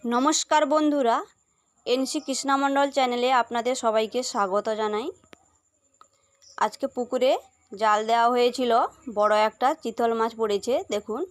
নমস্কার বন্ধুরা, এনসি কৃষ্ণা মণ্ডল চ্যানেলে আপনাদের সবাইকে স্বাগত জানাই। আজকে পুকুরে জাল দেওয়া হয়েছিল, বড় একটা চিতল মাছ পড়েছে। দেখুন,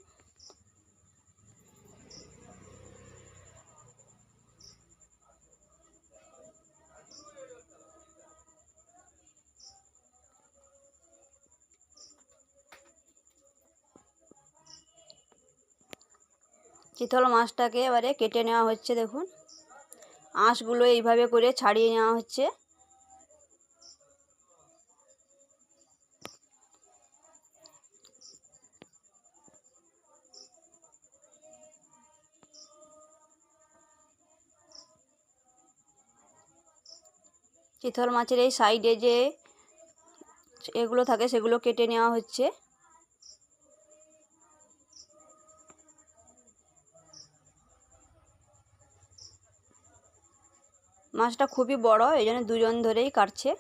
চিতল মাছটাকে এবারে কেটে নেওয়া হচ্ছে। দেখুন, আঁশগুলো এইভাবে করে ছাড়িয়ে নেওয়া হচ্ছে। চিতল মাছের এই সাইডে যে এগুলো থাকে সেগুলো কেটে নেওয়া হচ্ছে। মাছটা খুবই বড়, এই জন্য দুজন ধরেই কাটছে।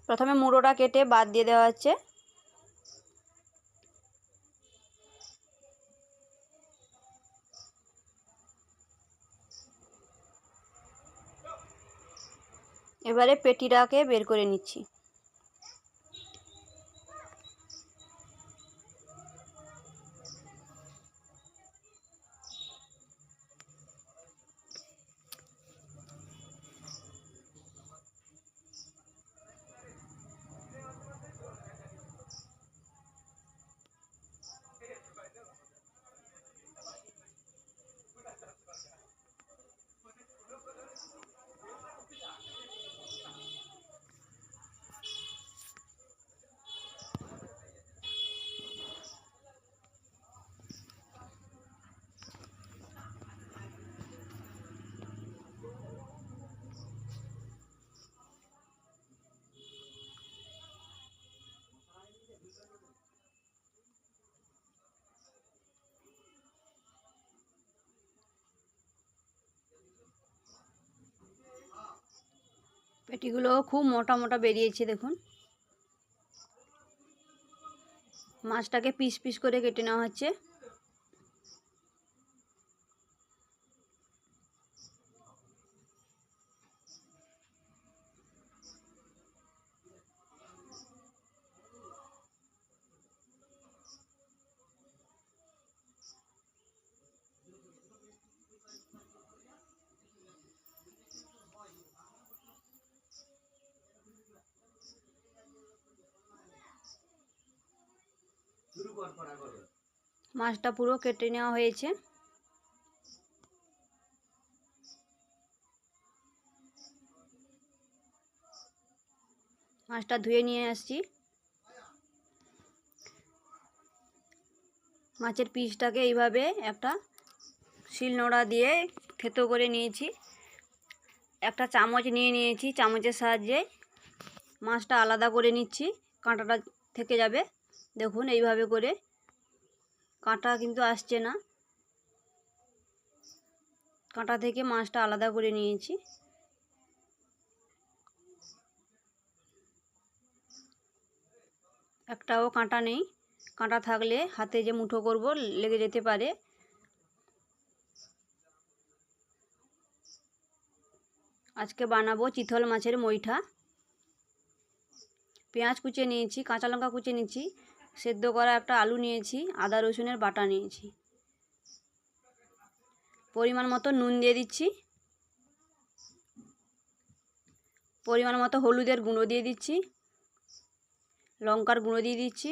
প্রথমে মুড়োটা কেটে বাদ দিয়ে দেওয়া হচ্ছে। এবারে পেটিটাকে বের করে নিচ্ছি। পেটিগুলো খুব মোটা মোটা বেরিয়েছে। দেখুন, মাছটাকে পিস পিস করে কেটে নেওয়া হচ্ছে। মাছটা পুরো কেটে নেওয়া হয়েছে। মাছটা ধুয়ে নিয়ে আসছি। মাছের পিসটাকে এইভাবে একটা শিলনোড়া দিয়ে থেতো করে নিয়েছি। একটা চামচ নিয়ে নিয়েছি, চামচের সাহায্যে মাছটা আলাদা করে নিচ্ছি, কাঁটাটা থেকে যাবে। দেখুন, এইভাবে করে, কাঁটা কিন্তু আসছে না। কাঁটা থেকে মাছটা আলাদা করে নিয়েছি। একটাও কাঁটা নেই। কাঁটা থাকলে হাতে যে মুঠো করব লেগে যেতে পারে। আজকে বানাবো চিতল মাছের মইঠা। পেঁয়াজ কুচিয়ে নিয়েছি, কাঁচা লঙ্কা কুচিয়ে নিয়েছি, সেদ্ধ করা একটা আলু নিয়েছি, আদা রসুনের বাটা নিয়েছি। পরিমাণ মতো নুন দিয়ে দিচ্ছি। পরিমাণ মতো হলুদের গুঁড়ো দিয়ে দিচ্ছি। লঙ্কার গুঁড়ো দিয়ে দিচ্ছি।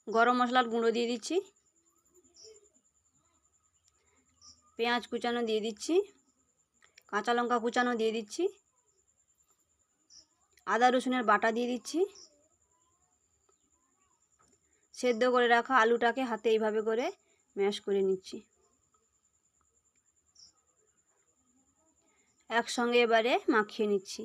গরম মশলার গুঁড়ো দিয়ে দিচ্ছি। পেঁয়াজ কুচানো দিয়ে দিচ্ছি। কাঁচা লঙ্কা কুচানো দিয়ে দিচ্ছি। আদা রসুনের বাটা দিয়ে দিচ্ছি। সেদ্ধ করে রাখা আলুটাকে হাতে এইভাবে করে ম্যাশ করে নিচ্ছি। একসঙ্গে এবারে মাখিয়ে নিচ্ছি।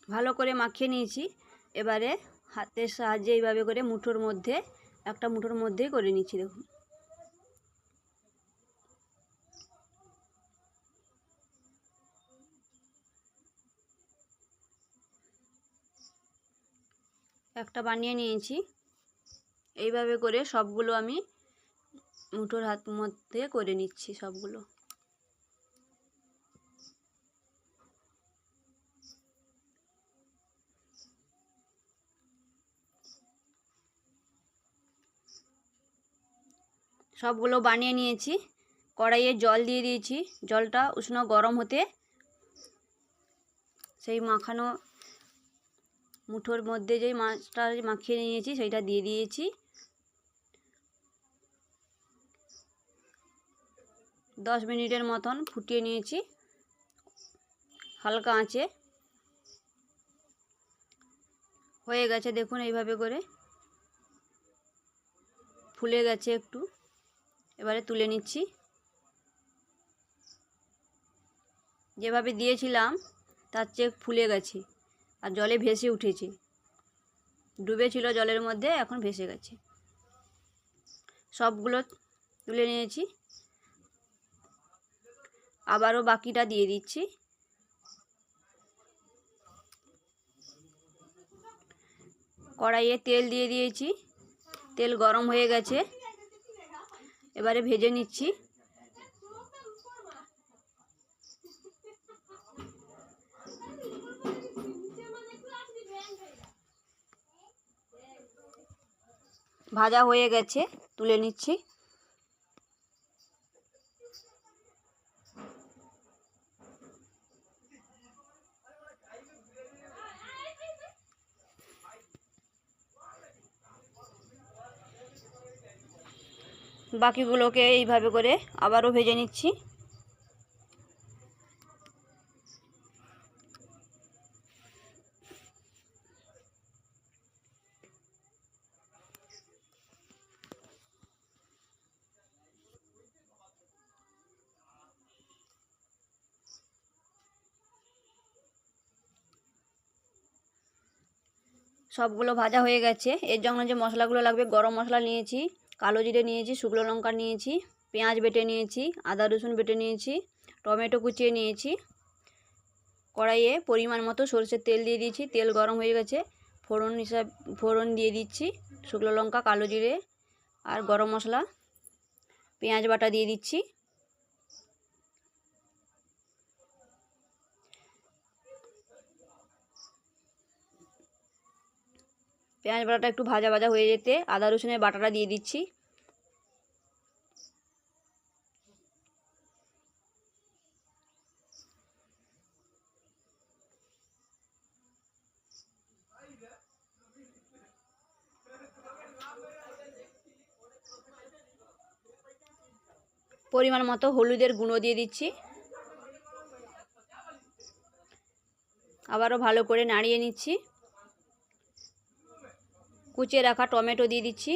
ভালো করে মাখিয়ে নিয়েছি। এবারে হাতের সাহায্যে এইভাবে করে মুঠোর মধ্যে, একটা মুঠোর মধ্যেই করে নিচ্ছি। দেখুন একটা বানিয়ে নিয়েছি। এইভাবে করে সবগুলো আমি মুঠোর হাত মধ্যে করে নিচ্ছি সবগুলো। সবগুলো বানিয়ে নিয়েছি। কড়াইয়ে জল দিয়ে দিয়েছি। জলটা উষ্ণ গরম হতে সেই মাখানো মুঠোর মধ্যে যে মাছটা মাখিয়ে নিয়েছি সেইটা দিয়ে দিয়েছি। 10 মিনিটের মতন ফুটিয়ে নিয়েছি হালকা আঁচে। হয়ে গেছে দেখুন, এইভাবে করে ফুলে গেছে একটু। এবারে তুলে নিচ্ছি। যেভাবে দিয়েছিলাম তার চেয়ে ফুলে গেছে আর জলে ভেসে উঠেছে। ডুবে ছিল জলের মধ্যে, এখন ভেসে গেছে। সবগুলো তুলে নিয়েছি। আবারও বাকিটা দিয়ে দিচ্ছি। কড়াইয়ে তেল দিয়ে দিয়েছি। তেল গরম হয়ে গেছে। এবারে ভেজে নিচ্ছি। ভাজা হয়ে গেছে, তুলে নিচ্ছি। বাকিগুলোকে এইভাবে করে আবারও ভেজে নিচ্ছি। সবগুলো ভাজা হয়ে গেছে। এর জন্য যে মশলাগুলো লাগবে, গরম মশলা নিয়েছি, কালো জিরে নিয়েছি, শুকনো লঙ্কা নিয়েছি, পেঁয়াজ বেটে নিয়েছি, আদা রসুন বেটে নিয়েছি, টমেটো কুচিয়ে নিয়েছি। কড়াইয়ে পরিমাণ মতো সরষের তেল দিয়ে দিয়েছি। তেল গরম হয়ে গেছে। ফোড়ন দিয়ে দিচ্ছি। শুকনো লঙ্কা, কালো জিরে আর গরম মশলা, পেঁয়াজ বাটা দিয়ে দিচ্ছি। পেঁয়াজ বাটাটা একটু ভাজা ভাজা হয়ে যেতে আদা রসুনের বাটাটা দিয়ে দিচ্ছি। পরিমাণ মতো হলুদের গুঁড়ো দিয়ে দিচ্ছি। আবারও ভালো করে নাড়িয়ে নিচ্ছি। কুচিয়ে রাখা টমেটো দিয়ে দিচ্ছি।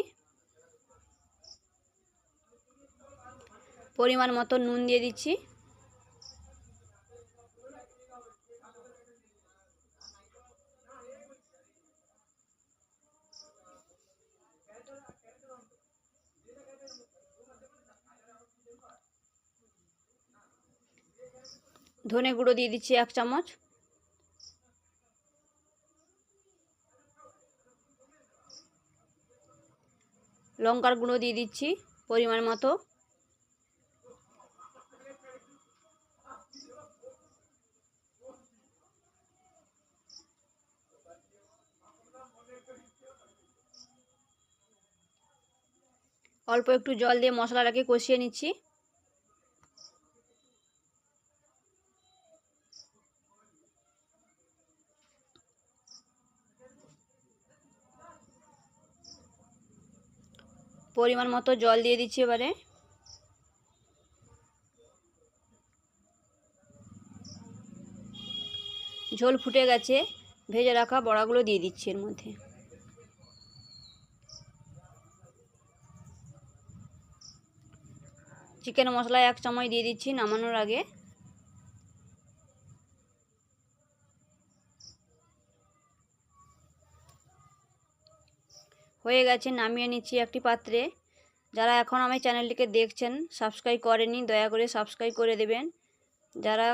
পরিমাণ মতো নুন দিয়ে দিচ্ছি। ধনে গুঁড়ো দিয়ে দিচ্ছি 1 চামচ। লঙ্কার গুঁড়ো দিয়ে দিচ্ছি পরিমাণ মতো। অল্প একটু জল দিয়ে মশলাটাকে কষিয়ে নিচ্ছি। পরিমাণ মতো জল দিয়ে দিচ্ছি। এবারে ঝোল ফুটে গেছে। ভেজে রাখা বড়াগুলো দিয়ে দিচ্ছি এর মধ্যে। চিকেন মশলা 1 চামচ দিয়ে দিচ্ছি নামানোর আগে। হয়ে গেছে, নামিয়ে নিচ্ছি একটি পাত্রে। যারা এখন আমার চ্যানেলটিকে দেখছেন সাবস্ক্রাইব করেনি, দয়া করে সাবস্ক্রাইব করে দেবেন। যারা